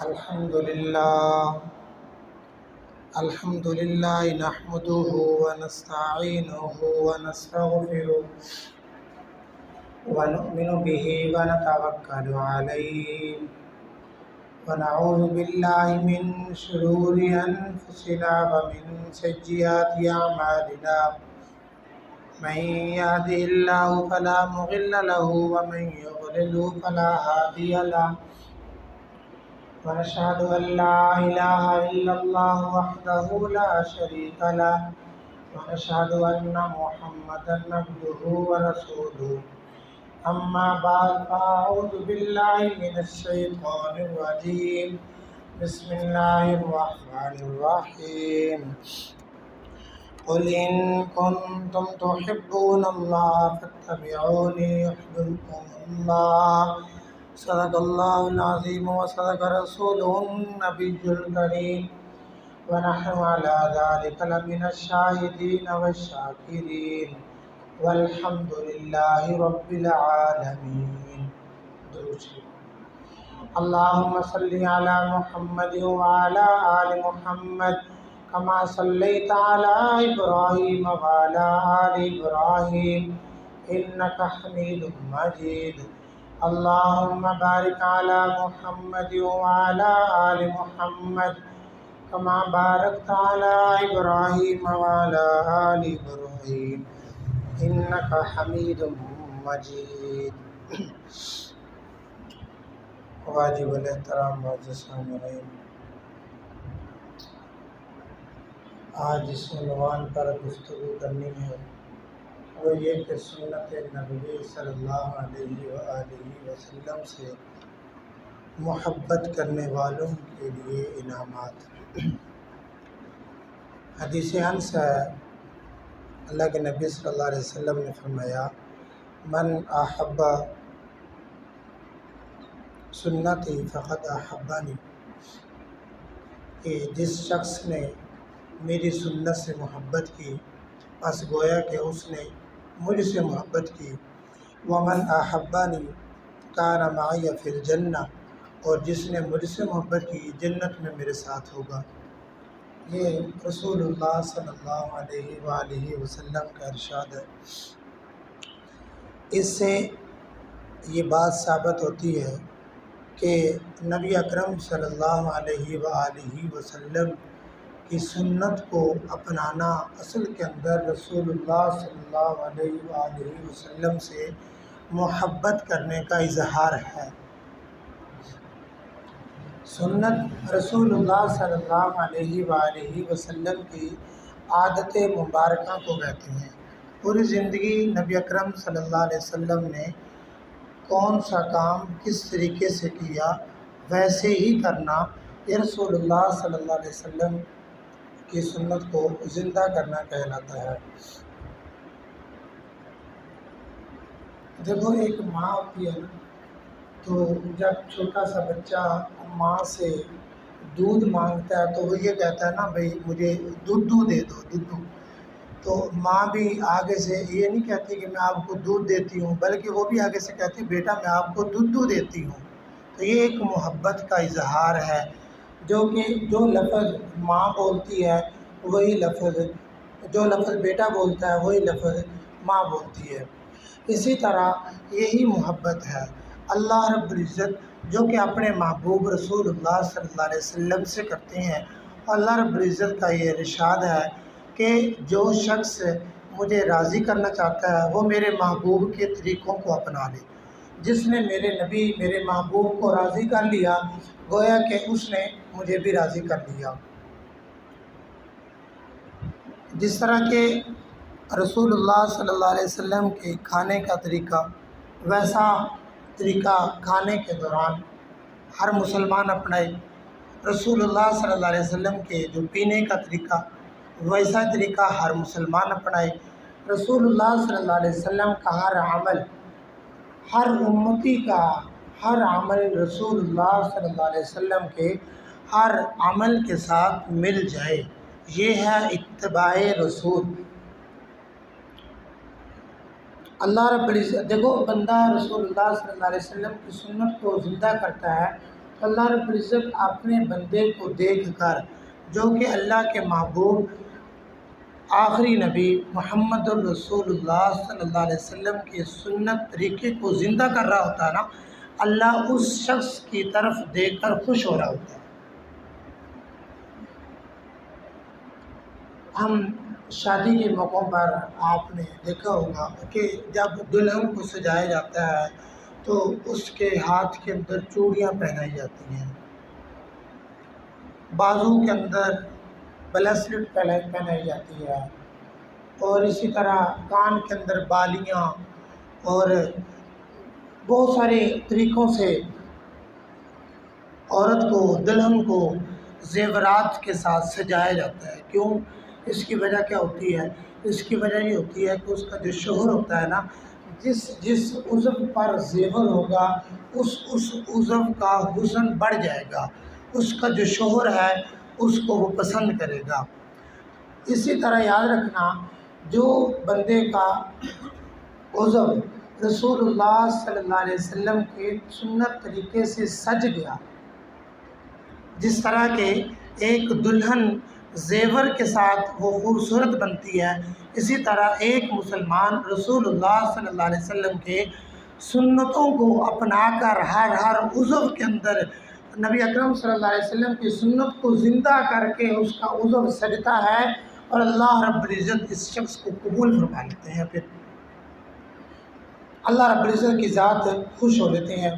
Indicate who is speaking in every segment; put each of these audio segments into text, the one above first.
Speaker 1: الحمد لله نحمده ونستعينه ونستغفره ونؤمن به ونتوكل عليه ونعوذ بالله من شرور أنفسنا ومن سيئات أعمالنا من يهده الله فلا مضل له ومن يضلل فلا هادي له ونشهد أن لا إله إلا الله وحده لا شريك له ونشهد أن محمدا عبده ورسوله أما بعد فأعوذ بالله من الشيطان الرجيم بسم الله الرحمن الرحيم قل إن كنتم تحبون الله فاتبعوني يحببكم الله صدق الله العظيم وصدق رسوله النبي الكريم ونحن على ذلك لمن الشاهدين والشاكرين والحمد لله رب العالمين. اللهم صل على محمد وعلى آل محمد كما صليت على إبراهيم وعلى آل إبراهيم إنك حميد مجيد. اللهم بارك على محمد وعلى آل محمد كما باركت على إبراهيم وعلى آل إبراهيم إنك حميد مجيد. واجب الاحترام معزز سامعین، آج اس عنوان پر گفتگو کرنی ہے وہ یہ کہ سنت نبوی صلی اللہ علیہ وآلہ وسلم سے محبت کرنے والوں کے لیے انعامات. حدیث انس ہے، اللہ کے نبی صلی اللہ علیہ وسلم نے فرمایا من احب سنتی فقد احبانی، کہ جس شخص نے میری سنت سے محبت کی بس گویا کہ اس نے مجھ سے محبت کی. ومن احبانی کان معی فی الجنہ، اور جس نے مجھ سے محبت کی جنت میں میرے ساتھ ہوگا. یہ رسول اللہ صلی اللہ علیہ وآلہ وسلم کا ارشاد ہے. اس سے یہ بات ثابت ہوتی ہے کہ نبی اکرم صلی اللہ علیہ وآلہ وسلم کی سنت کو اپنانا اصل کے اندر رسول اللہ صلی اللہ علیہ وآلہ وسلم سے محبت کرنے کا اظہار ہے. سنت رسول اللہ صلی اللہ علیہ وآلہ وسلم کی عادت مبارکہ کو کہتے ہیں. پوری زندگی نبی اکرم صلی اللہ علیہ وسلم نے کون سا کام کس طریقے سے کیا ویسے ہی کرنا، یہ رسول اللہ صلی اللہ علیہ وسلم کی سنت کو زندہ کرنا کہلاتا ہے. دیکھو ایک ماں ہوتی ہے نا، تو جب چھوٹا سا بچہ ماں سے دودھ مانگتا ہے تو وہ یہ کہتا ہے نا بھئی مجھے دودھ دے دو دودھ. تو ماں بھی آگے سے یہ نہیں کہتی کہ میں آپ کو دودھ دیتی ہوں، بلکہ وہ بھی آگے سے کہتی بیٹا میں آپ کو دودھ دیتی ہوں. تو یہ ایک محبت کا اظہار ہے، جو کہ جو لفظ ماں بولتی ہے وہی لفظ، جو لفظ بیٹا بولتا ہے وہی لفظ ماں بولتی ہے. اسی طرح یہی محبت ہے اللہ رب العزت جو کہ اپنے محبوب رسول اللہ صلی اللہ علیہ وسلم سے کرتے ہیں. اللہ رب العزت کا یہ ارشاد ہے کہ جو شخص مجھے راضی کرنا چاہتا ہے وہ میرے محبوب کے طریقوں کو اپنا لے. جس نے میرے نبی میرے محبوب کو راضی کر لیا گویا کہ اس نے مجھے بھی راضی کر لیا. جس طرح کہ رسول اللہ صلی اللہ علیہ وسلم کے کھانے کا طریقہ، ویسا طریقہ کھانے کے دوران ہر مسلمان اپنائے. رسول اللہ صلی اللہ علیہ وسلم کے جو پینے کا طریقہ ویسا طریقہ ہر مسلمان اپنائے. رسول اللہ صلی اللہ علیہ وسلم کا ہر عمل، ہر امتی کا ہر عمل رسول اللہ صلی اللہ علیہ وسلم کے ہر عمل کے ساتھ مل جائے، یہ ہے اتباع رسول. اللہ رب العزت دیکھو بندہ رسول اللہ صلی اللہ علیہ وسلم کی سنت کو زندہ کرتا ہے اللہ رب العزت اپنے بندے کو دیکھ کر جو کہ اللہ کے محبوب آخری نبی محمد الرسول اللہ صلی اللہ علیہ وسلم کی سنت طریقے کو زندہ کر رہا ہوتا ہے نا، اللہ اس شخص کی طرف دیکھ کر خوش ہو رہا ہوتا ہے۔ ہم شادی کے موقعوں پر آپ نے دیکھا ہوگا کہ جب دلہن کو سجایا جاتا ہے تو اس کے ہاتھ کے اندر چوڑیاں پہنائی جاتی ہیں، بازو کے اندر بریسلٹ پہنائی جاتی ہے، اور اسی طرح کان کے اندر بالیاں، اور بہت سارے طریقوں سے عورت کو، دلہن کو زیورات کے ساتھ سجایا جاتا ہے۔ کیوں؟ اس کی وجہ کیا ہوتی ہے؟ اس کی وجہ یہ ہوتی ہے کہ اس کا جو شوہر ہوتا ہے نا، جس عضو پر زیور ہوگا اس عضو کا حسن بڑھ جائے گا، اس کا جو شوہر ہے اس کو وہ پسند کرے گا۔ اسی طرح یاد رکھنا، جو بندے کا عضو رسول اللہ صلی اللہ علیہ وسلم کے سنت طریقے سے سج گیا، جس طرح کہ ایک دلہن زیور کے ساتھ وہ خوبصورت بنتی ہے، اسی طرح ایک مسلمان رسول اللہ صلی اللہ علیہ وسلم کے سنتوں کو اپنا کر ہر عضو کے اندر نبی اکرم صلی اللہ علیہ وسلم کی سنت کو زندہ کر کے اس کا عضو سجتا ہے، اور اللہ رب العزت اس شخص کو قبول فرما لیتے ہیں۔ پھر اللہ رب العزت کی ذات خوش ہو لیتے ہیں،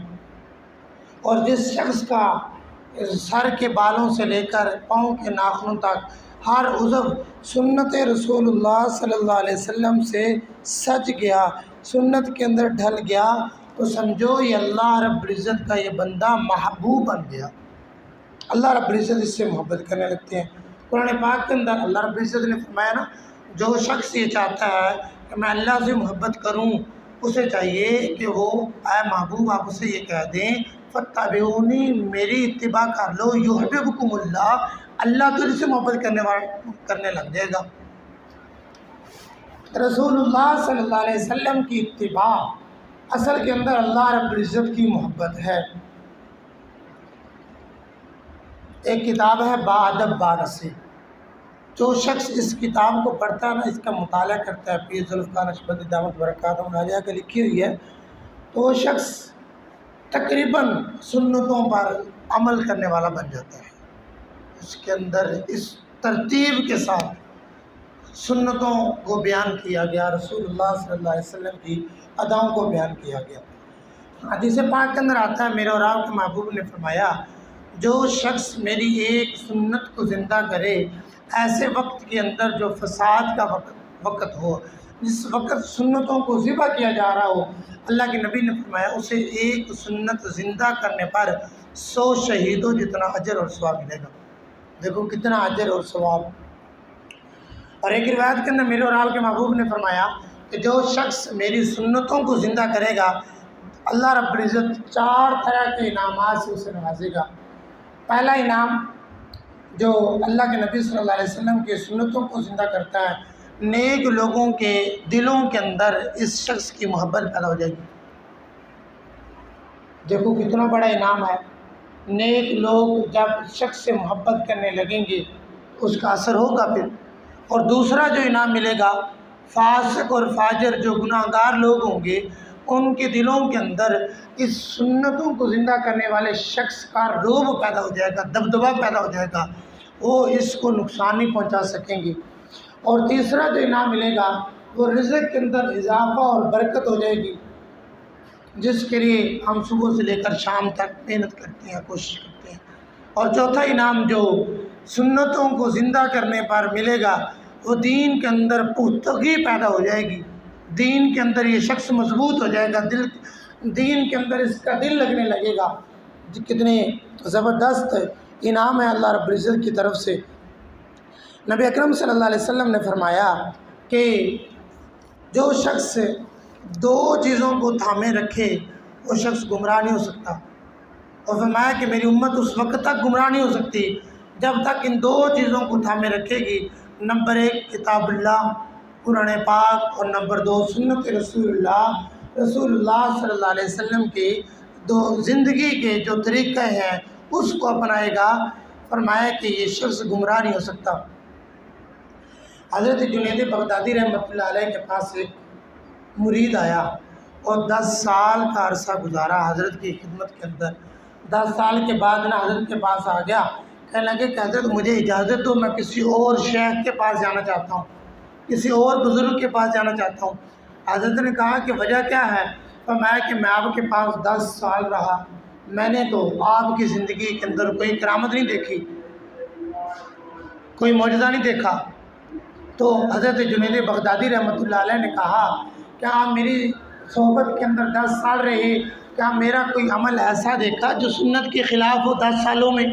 Speaker 1: اور جس شخص کا سر کے بالوں سے لے کر پاؤں کے ناخنوں تک ہر عضو سنت رسول اللہ صلی اللہ علیہ وسلم سے سج گیا، سنت کے اندر ڈھل گیا، تو سمجھو یہ اللہ رب العزت کا یہ بندہ محبوب بن گیا۔ اللہ رب العزت اس سے محبت کرنے لگتے ہیں۔ قرآن پاک کے اندر اللہ رب العزت نے فرمایا نا، جو شخص یہ چاہتا ہے کہ میں اللہ سے محبت کروں، اسے چاہیے کہ وہ اے محبوب آپ اسے یہ کہہ دیں فَاتَّبِعُونِی، میری اتباع کر لو، یحببکم اللہ، اللہ تجھ سے محبت کرنے لگ جائے گا۔ رسول اللہ صلی اللہ علیہ وسلم کی اتباع اصل کے اندر اللہ رب العزت کی محبت ہے۔ ایک کتاب ہے با ادب با نصیب، جو شخص اس کتاب کو پڑھتا ہے نا، اس کا مطالعہ کرتا ہے، پیر ذوالفقار نقشبندی دامت برکاتہ عالیہ کا لکھی ہوئی ہے، تو وہ شخص تقریباً سنتوں پر عمل کرنے والا بن جاتا ہے۔ اس کے اندر اس ترتیب کے ساتھ سنتوں کو بیان کیا گیا، رسول اللہ صلی اللہ علیہ وسلم کی اداؤں کو بیان کیا گیا۔ حدیث پاک کے اندر آتا ہے، میرے اور آپ کے محبوب نے فرمایا، جو شخص میری ایک سنت کو زندہ کرے ایسے وقت کے اندر جو فساد کا وقت ہو، جس وقت سنتوں کو ذبح کیا جا رہا ہو، اللہ کے نبی نے فرمایا اسے ایک سنت زندہ کرنے پر 100 شہیدوں جتنا اجر اور ثواب ملے گا۔ دیکھو کتنا اجر اور ثواب۔ اور ایک روایت کے اندر میرے اور آپ کے محبوب نے فرمایا کہ جو شخص میری سنتوں کو زندہ کرے گا، اللہ رب العزت 4 طرح کے انعامات سے اسے نوازے گا۔ پہلا انعام، جو اللہ کے نبی صلی اللہ علیہ وسلم کے سنتوں کو زندہ کرتا ہے، نیک لوگوں کے دلوں کے اندر اس شخص کی محبت پیدا ہو جائے گی۔ دیکھو کتنا بڑا انعام ہے۔ نیک لوگ جب شخص سے محبت کرنے لگیں گے اس کا اثر ہوگا پھر۔ اور دوسرا جو انعام ملے گا، فاسق اور فاجر جو گناہ گار لوگ ہوں گے، ان کے دلوں کے اندر اس سنتوں کو زندہ کرنے والے شخص کا رعب پیدا ہو جائے گا، دبدبہ پیدا ہو جائے گا، وہ اس کو نقصان نہیں پہنچا سکیں گے۔ اور تیسرا جو انعام ملے گا، وہ رزق کے اندر اضافہ اور برکت ہو جائے گی، جس کے لیے ہم صبح سے لے کر شام تک محنت کرتے ہیں، کوشش کرتے ہیں۔ اور چوتھا انعام جو سنتوں کو زندہ کرنے پر ملے گا، وہ دین کے اندر پختگی پیدا ہو جائے گی، دین کے اندر یہ شخص مضبوط ہو جائے گا، دین کے اندر اس کا دل لگنے لگے گا۔ کتنے زبردست انعام ہے اللہ رب العزت کی طرف سے۔ نبی اکرم صلی اللہ علیہ وسلم نے فرمایا کہ جو شخص 2 چیزوں کو تھامے رکھے وہ شخص گمراہ نہیں ہو سکتا، اور فرمایا کہ میری امت اس وقت تک گمراہ نہیں ہو سکتی جب تک ان 2 چیزوں کو تھامے رکھے گی۔ نمبر 1 کتاب اللہ قرآن پاک، اور نمبر 2 سنت رسول اللہ صلی اللہ علیہ وسلم کی زندگی کے جو طریقے ہیں اس کو اپنائے گا، فرمایا کہ یہ شخص گمراہ نہیں ہو سکتا۔ حضرت جنید بغدادی رحمۃ اللہ علیہ کے پاس ایک مرید آیا اور 10 سال کا عرصہ گزارا حضرت کی خدمت کے اندر۔ 10 سال کے بعد نا حضرت کے پاس آ گیا، کہنے لگے کہ حضرت مجھے اجازت دو، میں کسی اور شیخ کے پاس جانا چاہتا ہوں، کسی اور بزرگ کے پاس جانا چاہتا ہوں۔ حضرت نے کہا کہ وجہ کیا ہے؟ فرمایا کہ میں آپ کے پاس 10 سال رہا، میں نے تو آپ کی زندگی کے اندر کوئی کرامت نہیں دیکھی، کوئی معجزہ نہیں دیکھا۔ تو حضرت جنید بغدادی رحمۃ اللہ علیہ نے کہا کہ آپ میری صحبت کے اندر 10 سال رہے، کیا میرا کوئی عمل ایسا دیکھا جو سنت کے خلاف ہو 10 سالوں میں؟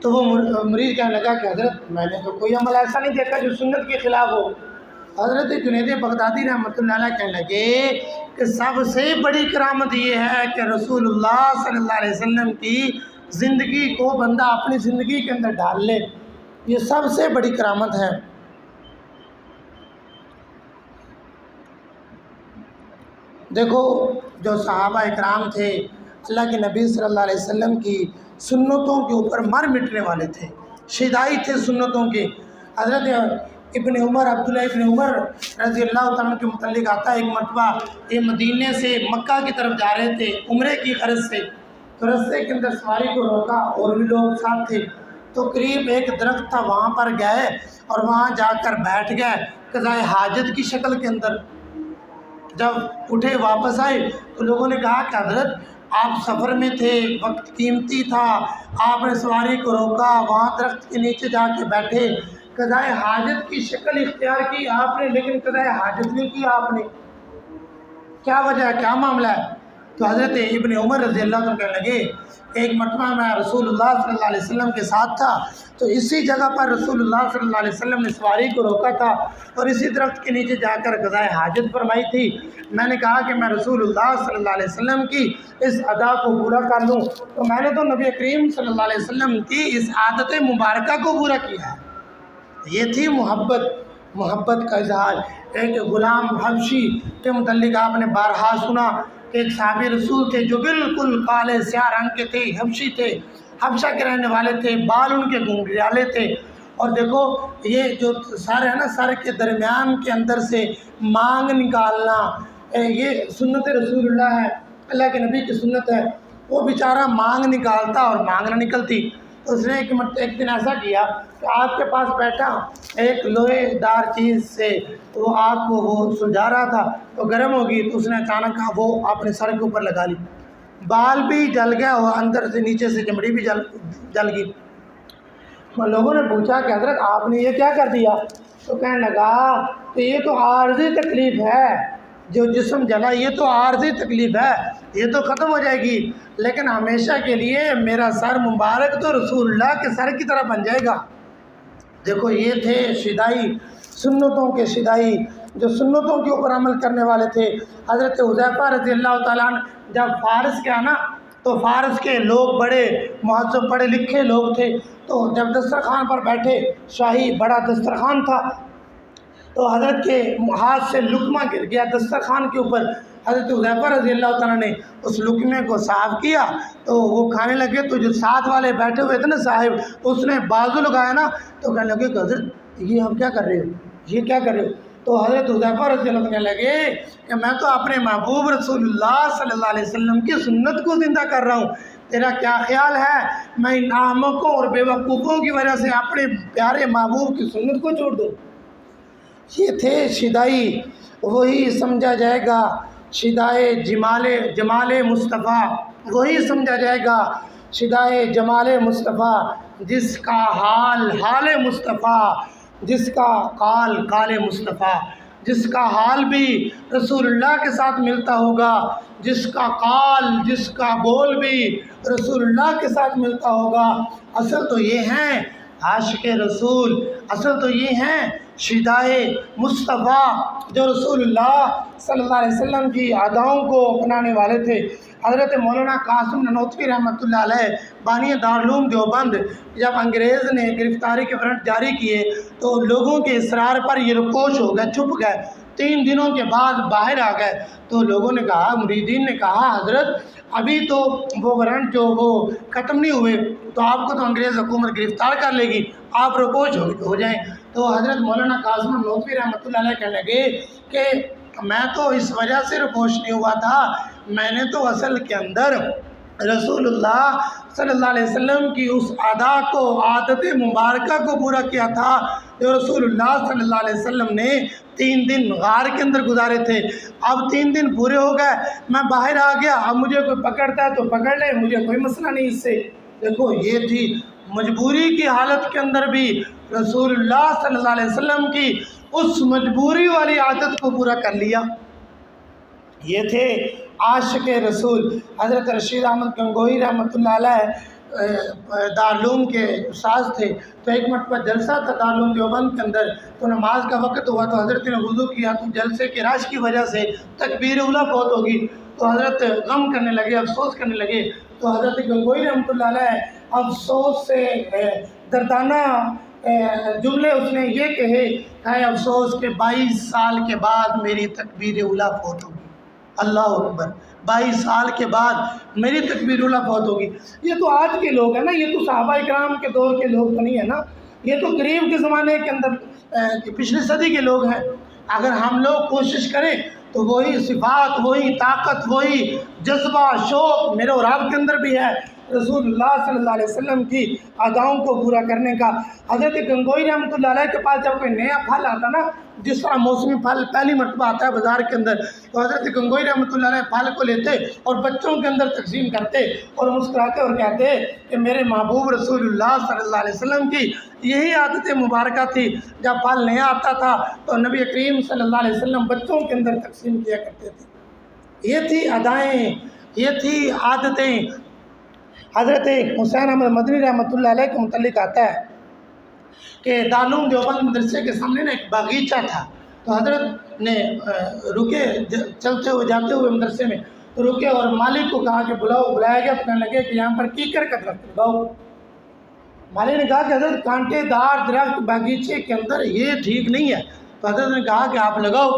Speaker 1: تو وہ مرید کہنے لگا کہ حضرت میں نے تو کوئی عمل ایسا نہیں دیکھا جو سنت کے خلاف ہو۔ حضرت جنید بغدادی رحمۃ اللہ علیہ کہنے لگے کہ سب سے بڑی کرامت یہ ہے کہ رسول اللہ صلی اللہ علیہ وسلم کی زندگی کو بندہ اپنی زندگی کے اندر ڈال لے، یہ سب سے بڑی کرامت ہے۔ دیکھو جو صحابہ اکرام تھے اللہ کے نبی صلی اللہ علیہ وسلم کی سنتوں کے اوپر مر مٹنے والے تھے، شیدائی تھے سنتوں کے۔ حضرت ابن عمر عبداللہ ابن عمر رضی اللہ تعالیٰ کے متعلق آتا ہے، ایک مرتبہ یہ مدینے سے مکہ کی طرف جا رہے تھے عمرے کی غرض سے، تو رستے کے اندر سواری کو روکا اور بھی لوگ ساتھ تھے، تو قریب ایک درخت تھا وہاں پر گئے اور وہاں جا کر بیٹھ گئے قضائے حاجت کی شکل کے اندر۔ جب اٹھے واپس آئے تو لوگوں نے کہا کہ حضرت آپ سفر میں تھے، وقت قیمتی تھا، آپ نے سواری کو روکا، وہاں درخت کے نیچے جا کے بیٹھے، قضائے حاجت کی شکل اختیار کی آپ نے، لیکن قضائے حاجت نہیں کی آپ نے، کیا وجہ ہے، کیا معاملہ ہے؟ تو حضرت ابن عمر رضی اللہ عنہ کہنے لگے ایک مرتبہ میں رسول اللہ صلی اللہ علیہ وسلم کے ساتھ تھا، تو اسی جگہ پر رسول اللہ صلی اللہ علیہ وسلم نے سواری کو روکا تھا اور اسی درخت کے نیچے جا کر قضائے حاجت فرمائی تھی۔ میں نے کہا کہ میں رسول اللہ صلی اللہ علیہ وسلم کی اس ادا کو پورا کر لوں، تو میں نے تو نبی کریم صلی اللہ علیہ وسلم کی اس عادت مبارکہ کو پورا کیا ہے۔ یہ تھی محبت کا اظہار۔ ایک غلام حبشی کے متعلق آپ نے بارہا سنا کہ ایک صحابی رسول تھے جو بالکل کالے سیاہ رنگ کے تھے، حبشی تھے، حبشہ کے رہنے والے تھے، بال ان کے گھنگریالے تھے، اور دیکھو یہ جو سر ہے نا، سر کے درمیان کے اندر سے مانگ نکالنا، یہ سنت رسول اللہ ہے، اللہ کے نبی کی سنت ہے۔ وہ بیچارہ مانگ نکالتا اور مانگ نہ نکلتی، تو اس نے ایک دن ایسا کیا کہ آگ کے پاس بیٹھا، ایک لوہے دار چیز سے وہ آگ کو وہ سلجھا رہا تھا، تو گرم ہوگی، تو اس نے اچانک وہ اپنے سر کے اوپر لگا لی، بال بھی جل گیا اور اندر سے نیچے سے چمڑی بھی جل گئی۔ لوگوں نے پوچھا کہ حضرت آپ نے یہ کیا کر دیا؟ تو کہنے لگا کہ یہ تو عارضی تکلیف ہے، جو جسم جلا یہ تو عارضی تکلیف ہے، یہ تو ختم ہو جائے گی، لیکن ہمیشہ کے لیے میرا سر مبارک تو رسول اللہ کے سر کی طرح بن جائے گا۔ دیکھو یہ تھے شیدائی، سنتوں کے شیدائی، جو سنتوں کے اوپر عمل کرنے والے تھے۔ حضرت حذیفہ رضی اللہ تعالیٰ عنہ جب فارس کے آنا تو فارس کے لوگ بڑے مہذب پڑھے لکھے لوگ تھے، تو جب دسترخوان پر بیٹھے، شاہی بڑا دسترخوان تھا، تو حضرت کے ہاتھ سے لقمہ گر گیا دسترخوان کے اوپر۔ حضرت حذیفہ رضی اللہ تعالیٰ نے اس لقمے کو صاف کیا تو وہ کھانے لگے، تو جو ساتھ والے بیٹھے ہوئے تھے نا صاحب، اس نے بازو لگایا نا، تو کہنے لگے کہ حضرت یہ ہم کیا کر رہے ہو، یہ کیا کر رہے ہو؟ تو حضرت حذیفہ رضی اللہ عنہ کہنے لگے کہ میں تو اپنے محبوب رسول اللہ صلی اللہ علیہ وسلم کی سنت کو زندہ کر رہا ہوں، تیرا کیا خیال ہے میں ان احمقوں اور بے وقوفوں کی وجہ سے اپنے پیارے محبوب کی سنت کو چھوڑ دوں؟ یہ تھے شیدائی، وہی سمجھا جائے گا شیدائے جمال مصطفیٰ، وہی سمجھا جائے گا شیدائے جمال مصطفیٰ، جس کا حال مصطفیٰ، جس کا قال مصطفیٰ، جس کا حال بھی رسول اللہ کے ساتھ ملتا ہوگا، جس کا قال، جس کا بول بھی رسول اللہ کے ساتھ ملتا ہوگا۔ اصل تو یہ ہیں عاشق رسول، اصل تو یہ ہیں شیدائے مصطفیٰ جو رسول اللہ صلی اللہ علیہ وسلم کی اداؤں کو اپنانے والے تھے۔ حضرت مولانا قاسم نانوتوی رحمۃ اللہ علیہ بانی دارالعلوم دیوبند، جب انگریز نے گرفتاری کے وارنٹ جاری کیے تو لوگوں کے اصرار پر یہ رپوش ہو گئے، چھپ گئے، 3 دنوں کے بعد باہر آ گئے تو لوگوں نے کہا، مریدین نے کہا حضرت ابھی تو وہ وارنٹ جو وہ ختم نہیں ہوئے تو آپ کو تو انگریز حکومت گرفتار کر لے گی، آپ رپوش ہو جائیں۔ تو حضرت مولانا قاسم نانوتوی رحمۃ اللہ علیہ کہنے لگے کہ میں تو اس وجہ سے رپوش نہیں ہوا تھا، میں نے تو اصل کے اندر رسول اللہ صلی اللہ علیہ وسلم کی اس ادا کو، عادت مبارکہ کو پورا کیا تھا جو رسول اللہ صلی اللہ علیہ وسلم نے 3 دن غار کے اندر گزارے تھے۔ اب 3 دن پورے ہو گئے، میں باہر آ گیا، اب مجھے کوئی پکڑتا ہے تو پکڑ لے، مجھے کوئی مسئلہ نہیں اس سے۔ دیکھو یہ تھی مجبوری کی حالت کے اندر بھی رسول اللہ صلی اللہ علیہ وسلم کی اس مجبوری والی عادت کو پورا کر لیا۔ یہ تھے عاشق رسول حضرت رشید احمد گنگوہی رحمۃ اللہ علیہ دارالعلوم کے استاد تھے۔ تو ایک مرتبہ جلسہ تھا دارالعلوم دیوبند کے اندر، تو نماز کا وقت ہوا تو حضرت نے وضو کیا تو جلسے کے رش کی وجہ سے تکبیر اولیٰ فوت ہوگی، تو حضرت غم کرنے لگے، افسوس کرنے لگے۔ تو حضرت گنگوہی رحمۃ اللہ علیہ افسوس سے دردانہ جملے اس نے یہ کہے کہ افسوس کہ 22 سال کے بعد میری تکبیر اولیٰ فوت ہوگی۔ اللہ اکبر، 22 سال کے بعد میری تکبیر اولیٰ فوت ہوگی۔ یہ تو آج کے لوگ ہیں نا، یہ تو صحابہ اکرام کے دور کے لوگ تو نہیں ہے نا، یہ تو قریب کے زمانے کے اندر پچھلی صدی کے لوگ ہیں۔ اگر ہم لوگ کوشش کریں تو وہی صفات، وہی طاقت، وہی جذبہ، شوق میرے اور آپ کے اندر بھی ہے رسول اللہ صلی اللہ علیہ وسلم کی اداؤں کو پورا کرنے کا۔ حضرت گنگوہی رحمۃ اللہ علیہ کے پاس جب کوئی نیا پھل آتا نا، جس طرح موسمی پھل پہلی مرتبہ آتا ہے بازار کے اندر، تو حضرت گنگوہی رحمۃ اللہ علیہ پھل کو لیتے اور بچوں کے اندر تقسیم کرتے اور مسکراتے اور کہتے کہ میرے محبوب رسول اللہ صلی اللہ علیہ وسلم کی یہی عادت مبارکہ تھی، جب پھل نیا آتا تھا تو نبی کریم صلی اللہ علیہ وسلم بچوں کے اندر تقسیم کیا کرتے تھے۔ یہ تھی ادائیں، یہ تھی عادتیں۔ حضرت حسین احمد مدنی رحمۃ اللہ علیہ کے متعلق آتا ہے کہ دارالعلوم دیوبند مدرسے کے سامنے نا ایک باغیچہ تھا، تو حضرت نے رکے، چلتے ہوئے جاتے ہوئے مدرسے میں تو رکے اور مالک کو کہا کہ بلایا گیا، تو کہنے لگے کہ یہاں پر کیکر کا درخت لگاؤ۔ مالک نے کہا کہ حضرت کانٹے دار درخت باغیچے کے اندر یہ ٹھیک نہیں ہے، تو حضرت نے کہا کہ آپ لگاؤ۔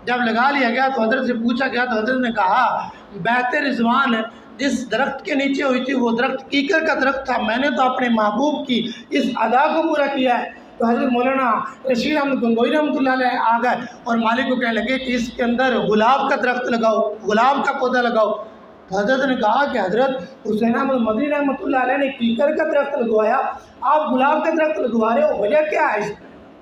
Speaker 1: جب لگا لیا گیا تو حضرت سے پوچھا گیا تو حضرت نے کہا بیت رضوان جس درخت کے نیچے ہوئی تھی وہ درخت کیکر کا درخت تھا، میں نے تو اپنے محبوب کی اس ادا کو پورا کیا ہے۔ تو حضرت مولانا رشید احمد گنگوہی رحمۃ اللہ علیہ آ گئے اور مالک کو کہنے لگے کہ اس کے اندر گلاب کا درخت لگاؤ، گلاب کا پودا لگاؤ۔ تو حضرت نے کہا کہ حضرت حسین احمد مدنی رحمۃ اللہ علیہ نے کیکر کا درخت لگوایا، آپ گلاب کا درخت لگوا رہے ہو، وجہ کیا ہے،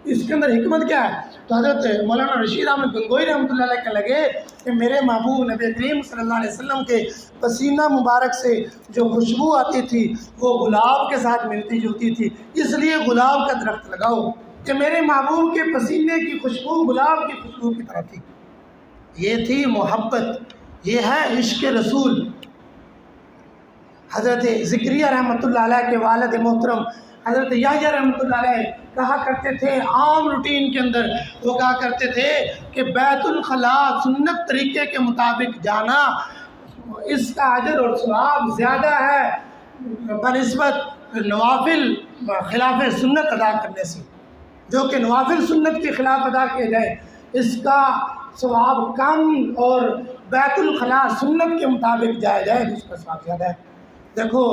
Speaker 1: اس کے اندر حکمت کیا ہے؟ تو حضرت مولانا رشید احمد گنگوہی رحمۃ اللہ علیہ کہنے لگے کہ میرے محبوب نبی کریم صلی اللہ علیہ وسلم کے پسینہ مبارک سے جو خوشبو آتی تھی وہ گلاب کے ساتھ ملتی جلتی تھی، اس لیے گلاب کا درخت لگاؤ کہ میرے محبوب کے پسینے کی خوشبو گلاب کی خوشبو کی طرح تھی۔ یہ تھی محبت، یہ ہے عشق رسول۔ حضرت زکریا رحمۃ اللہ علیہ کے والد محترم حضرت یحییٰ رحمۃ اللہ علیہ کہا کرتے تھے، عام روٹین کے اندر وہ کہا کرتے تھے کہ بیت الخلاء سنت طریقے کے مطابق جانا، اس کا اجر اور ثواب زیادہ ہے بنسبت نوافل خلاف سنت ادا کرنے سے۔ جو کہ نوافل سنت کے خلاف ادا کیا جائے اس کا ثواب کم، اور بیت الخلاء سنت کے مطابق جایا جائے اس کا ثواب زیادہ ہے۔ دیکھو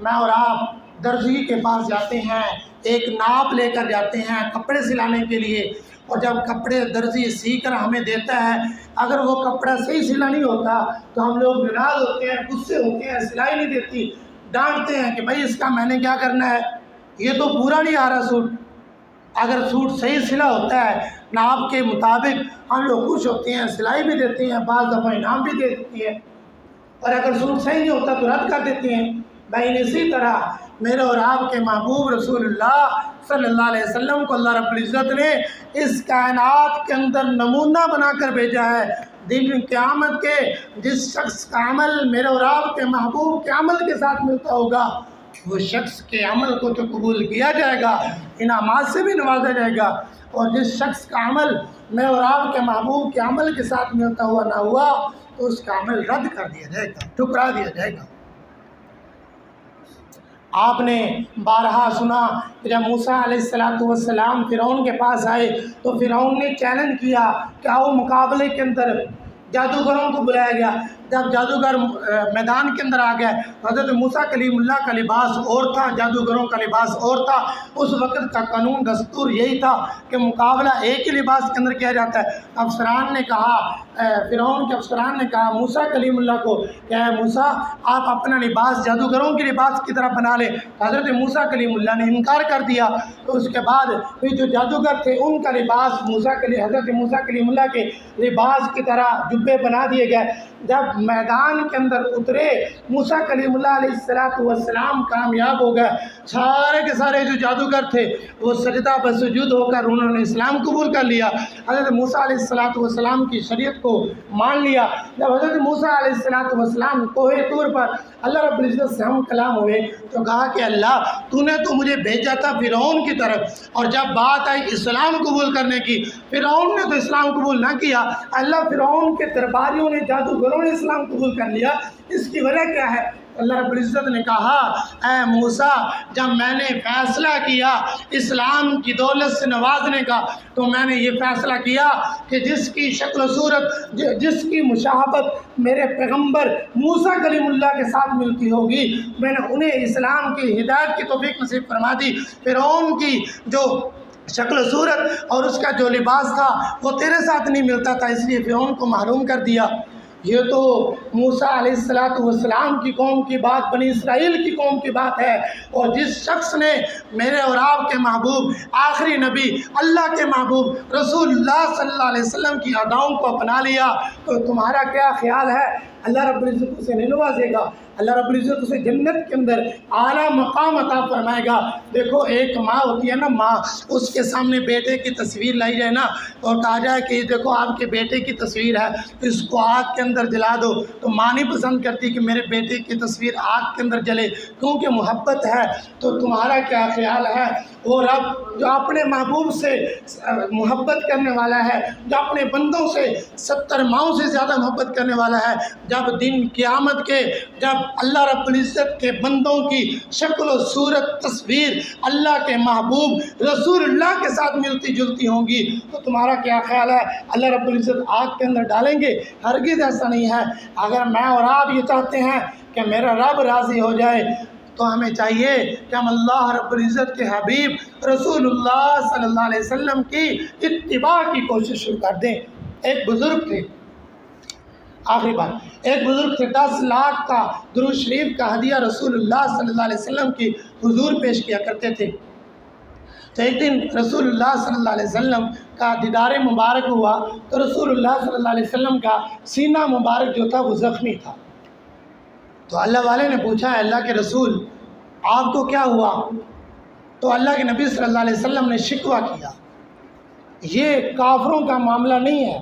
Speaker 1: میں اور آپ درزی کے پاس جاتے ہیں، ایک ناپ لے کر جاتے ہیں کپڑے سلانے کے لیے، اور جب کپڑے درزی سی کر ہمیں دیتا ہے اگر وہ کپڑا صحیح سلا نہیں ہوتا تو ہم لوگ ناراض ہوتے ہیں، غصے ہوتے ہیں، سلائی نہیں دیتی، ڈانٹتے ہیں کہ بھائی اس کا میں نے کیا کرنا ہے، یہ تو پورا نہیں آ رہا سوٹ۔ اگر سوٹ صحیح سلا ہوتا ہے ناپ کے مطابق ہم لوگ خوش ہوتے ہیں، سلائی بھی دیتے ہیں، بعض دفعہ انعام بھی دے دیتی ہیں، اور اگر سوٹ صحیح نہیں ہوتا تو رد کر دیتے ہیں۔ بھائی اسی طرح میرے اور آپ کے محبوب رسول اللہ صلی اللہ علیہ وسلم کو اللہ رب العزت نے اس کائنات کے اندر نمونہ بنا کر بھیجا ہے۔ دن قیامت کے جس شخص کا عمل میرے اور آپ کے محبوب کے عمل کے ساتھ ملتا ہوگا، وہ شخص کے عمل کو تو قبول کیا جائے گا، انعامات سے بھی نوازا جائے گا، اور جس شخص کا عمل میرے اور آپ کے محبوب کے عمل کے ساتھ ملتا ہوا نہ ہوا تو اس کا عمل رد کر دیا جائے گا، ٹھکرا دیا جائے گا۔ آپ نے بارہا سنا کہ جب موسیٰ علیہ السلام فرعون کے پاس آئے تو فرعون نے چیلنج کیا کہ آؤ مقابلے کے اندر، جادوگروں کو بلایا گیا۔ جب جادوگر میدان کے اندر آ گئے، حضرت موسیٰ کلیم اللہ کا لباس اور تھا، جادوگروں کا لباس اور تھا۔ اس وقت کا قانون دستور یہی تھا کہ مقابلہ ایک ہی لباس کے اندر کیا جاتا ہے۔ افسران نے کہا، فرعون کے افسران نے کہا موسیٰ کلیم اللہ کو کہ اے موسیٰ آپ اپنا لباس جادوگروں کے لباس کی طرح بنا لیں۔ حضرت موسیٰ کلیم اللہ نے انکار کر دیا۔ تو اس کے بعد پھر جو جادوگر تھے ان کا لباس حضرت موسیٰ کلیم اللہ کے لباس کی طرح جبے بنا دیے گئے۔ جب میدان کے اندر اترے موسیٰ کلیم اللہ علیہ السلام کامیاب ہو گئے، سارے کے سارے جو جادوگر تھے وہ سجدہ بسجود ہو کر انہوں نے اسلام قبول کر لیا، حضرت موسیٰ علیہ السلام کی شریعت کو مان لیا۔ جب حضرت موسیٰ علیہ السلام کوہ طور پر اللہ رب العزت سے ہم کلام ہوئے تو کہا کہ اللہ تو نے تو مجھے بھیجا تھا فرعون کی طرف، اور جب بات آئی اسلام قبول کرنے کی فرعون نے تو اسلام قبول نہ کیا۔ اللہ فرعون کے درباریوں نے جادوگروں نے اسلام قبول کر لیا، اس کی وجہ کیا ہے؟ اللہ رب العزت نے کہا اے موسیٰ جب میں نے فیصلہ کیا اسلام کی دولت سے نوازنے کا تو میں نے یہ فیصلہ کیا کہ جس کی شکل و صورت جس کی مشابہت میرے پیغمبر موسیٰ کلیم اللہ کے ساتھ ملتی ہوگی میں نے انہیں اسلام کی ہدایت کی توفیق نصیب فرما دی۔ فرعون کی جو شکل و صورت اور اس کا جو لباس تھا وہ تیرے ساتھ نہیں ملتا تھا، اس لیے فرعون کو محروم کر دیا۔ یہ تو موسیٰ علیہ السلام کی قوم کی بات، بنی اسرائیل کی قوم کی بات ہے، اور جس شخص نے میرے اور آپ کے محبوب آخری نبی اللہ کے محبوب رسول اللہ صلی اللہ علیہ وسلم کی اداؤں کو اپنا لیا تو تمہارا کیا خیال ہے اللہ رب العزت اسے نہیں نوازے گا؟ اللہ رب العزت اسے جنت کے اندر اعلیٰ مقام عطا فرمائے گا۔ دیکھو ایک ماں ہوتی ہے نا، ماں اس کے سامنے بیٹے کی تصویر لائی جائے نا اور کہا جائے کہ دیکھو آپ کے بیٹے کی تصویر ہے، اس کو آگ کے اندر جلا دو، تو ماں نہیں پسند کرتی کہ میرے بیٹے کی تصویر آگ کے اندر جلے، کیونکہ محبت ہے۔ تو تمہارا کیا خیال ہے وہ رب جو اپنے محبوب سے محبت کرنے والا ہے، جو اپنے بندوں سے 70 ماؤں سے زیادہ محبت کرنے والا ہے، جب دن قیامت کے جب اللہ رب العزت کے بندوں کی شکل و صورت تصویر اللہ کے محبوب رسول اللہ کے ساتھ ملتی جلتی ہوں گی تو تمہارا کیا خیال ہے اللہ رب العزت آگ کے اندر ڈالیں گے؟ ہرگز ایسا نہیں ہے۔ اگر میں اور آپ یہ چاہتے ہیں کہ میرا رب راضی ہو جائے تو ہمیں چاہیے کہ ہم اللہ رب العزت کے حبیب رسول اللہ صلی اللہ علیہ وسلم کی اتباع کی کوشش شروع کر دیں۔ ایک بزرگ تھے، آخری بات، ایک بزرگ تھے 10 لاکھ کا درود شریف کا ہدیہ رسول اللہ صلی اللہ علیہ وسلم کی حضور پیش کیا کرتے تھے۔ تو ایک دن رسول اللہ صلی اللہ علیہ وسلم کا دیدار مبارک ہوا تو رسول اللہ صلی اللہ علیہ وسلم کا سینہ مبارک جو تھا وہ زخمی تھا۔ تو اللہ والے نے پوچھا اللہ کے رسول آپ کو کیا ہوا؟ تو اللہ کے نبی صلی اللہ علیہ وسلم نے شکوہ کیا، یہ کافروں کا معاملہ نہیں ہے،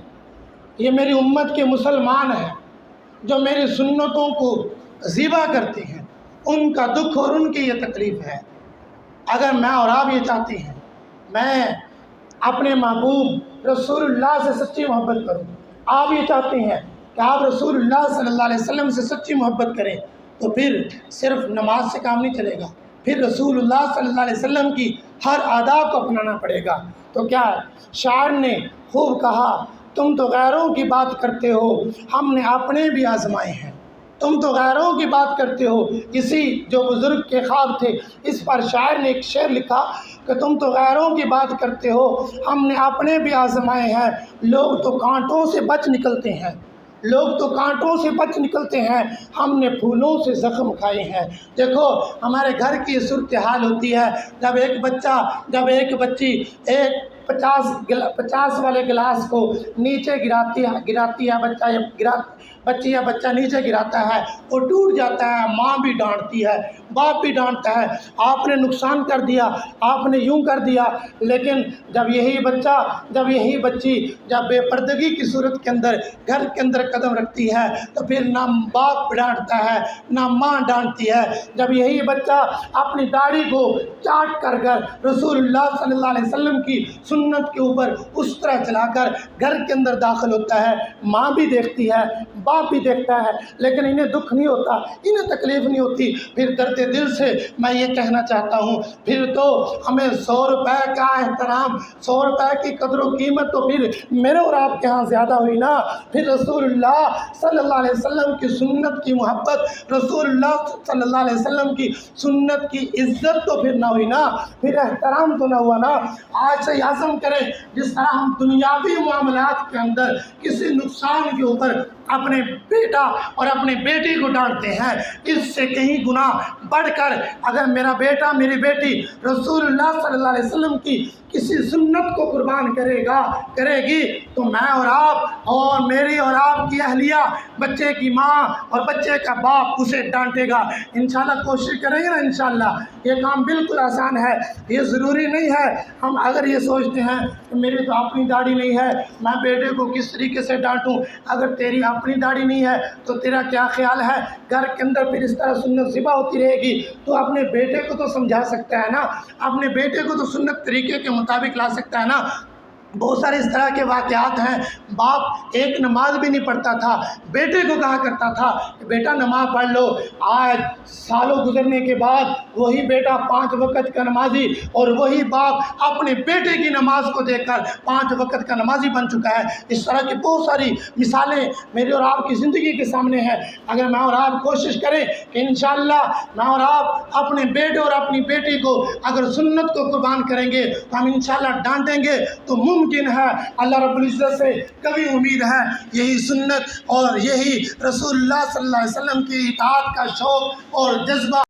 Speaker 1: یہ میری امت کے مسلمان ہیں جو میری سنتوں کو ذبح کرتے ہیں، ان کا دکھ اور ان کی یہ تکلیف ہے۔ اگر میں اور آپ یہ چاہتے ہیں میں اپنے محبوب رسول اللہ سے سچی محبت کروں، آپ یہ چاہتے ہیں کہ آپ رسول اللہ صلی اللہ علیہ وسلم سے سچی محبت کریں تو پھر صرف نماز سے کام نہیں چلے گا، پھر رسول اللہ صلی اللہ علیہ وسلم کی ہر آداب کو اپنانا پڑے گا۔ تو کیا شاعر نے خوب کہا تم تو غیروں کی بات کرتے ہو ہم نے اپنے بھی آزمائے ہیں، تم تو غیروں کی بات کرتے ہو۔ اسی جو بزرگ کے خواب تھے اس پر شاعر نے ایک شعر لکھا کہ تم تو غیروں کی بات کرتے ہو ہم نے اپنے بھی آزمائے ہیں، لوگ تو کانٹوں سے بچ نکلتے ہیں، لوگ تو کانٹوں سے بچ نکلتے ہیں، ہم نے پھولوں سے زخم کھائے ہیں۔ دیکھو ہمارے گھر کی صورتحال ہوتی ہے جب ایک بچی ایک 50 والے گلاس کو نیچے گراتی ہے بچی یا بچہ نیچے گراتا ہے، وہ ٹوٹ جاتا ہے، ماں بھی ڈانٹتی ہے، باپ بھی ڈانٹتا ہے، آپ نے نقصان کر دیا، آپ نے یوں کر دیا۔ لیکن جب یہی بچی جب بے پردگی کی صورت کے اندر گھر کے اندر قدم رکھتی ہے تو پھر نہ باپ ڈانٹتا ہے نہ ماں ڈانٹتی ہے۔ جب یہی بچہ اپنی داڑھی کو چاٹ کر رسول اللہ صلی اللہ علیہ وسلم کی سنت کے اوپر اس طرح چلا کر گھر کے اندر داخل ہوتا ہے، ماں بھی دیکھتی ہے، باپ بھی دیکھتا ہے لیکن انہیں دکھ نہیں ہوتا، انہیں تکلیف نہیں ہوتی۔ پھر درد دل سے میں یہ کہنا چاہتا ہوں، پھر تو ہمیں 100 روپے کا احترام، 100 روپے کی قدر و قیمت تو پھر میرے اور آپ کے ہاں زیادہ ہوئی نا۔ پھر رسول اللہ صلی اللہ علیہ وسلم کی سنت کی محبت، رسول اللہ صلی اللہ علیہ وسلم کی سنت کی عزت تو پھر نہ ہوئی نا، پھر احترام تو نہ ہوا نا۔ آج سے عزم کریں، جس طرح ہم دنیاوی معاملات کے اندر کسی نقصان کے اوپر اپنے بیٹا اور اپنی بیٹی کو ڈانٹتے ہیں، اس سے کہیں گنا بڑھ کر اگر میرا بیٹا میری بیٹی رسول اللہ صلی اللہ علیہ وسلم کی کسی سنت کو قربان کرے گی تو میں اور آپ اور میری اور آپ کی اہلیہ، بچے کی ماں اور بچے کا باپ اسے ڈانٹے گا۔ انشاءاللہ کوشش کریں گے نا، انشاءاللہ یہ کام بالکل آسان ہے۔ یہ ضروری نہیں ہے ہم اگر یہ سوچتے ہیں کہ میری تو اپنی داڑھی نہیں ہے، میں بیٹے کو کس طریقے سے ڈانٹوں۔ اگر تیری اپنی داڑھی نہیں ہے تو تیرا کیا خیال ہے گھر کے اندر پھر اس طرح سنت ذبح ہوتی رہے گی تو اپنے بیٹے کو تو سمجھا سکتا ہے نا، اپنے بیٹے کو تو سنت طریقے کے مطابق لا سکتا ہے نا۔ بہت سارے اس طرح کے واقعات ہیں، باپ ایک نماز بھی نہیں پڑھتا تھا، بیٹے کو کہا کرتا تھا کہ بیٹا نماز پڑھ لو۔ آج سالوں گزرنے کے بعد وہی بیٹا 5 وقت کا نمازی اور وہی باپ اپنے بیٹے کی نماز کو دیکھ کر 5 وقت کا نمازی بن چکا ہے۔ اس طرح کی بہت ساری مثالیں میری اور آپ کی زندگی کے سامنے ہیں۔ اگر میں اور آپ کوشش کریں کہ انشاءاللہ میں اور آپ اپنے بیٹے اور اپنی بیٹی کو اگر سنت کو قربان کریں گے تو ہم انشاءاللہ ڈانٹیں گے تو ممکن ہے اللہ رب العزت سے کبھی امید ہے یہی سنت اور یہی رسول اللہ صلی اللہ علیہ وسلم کی اطاعت کا شوق اور جذبہ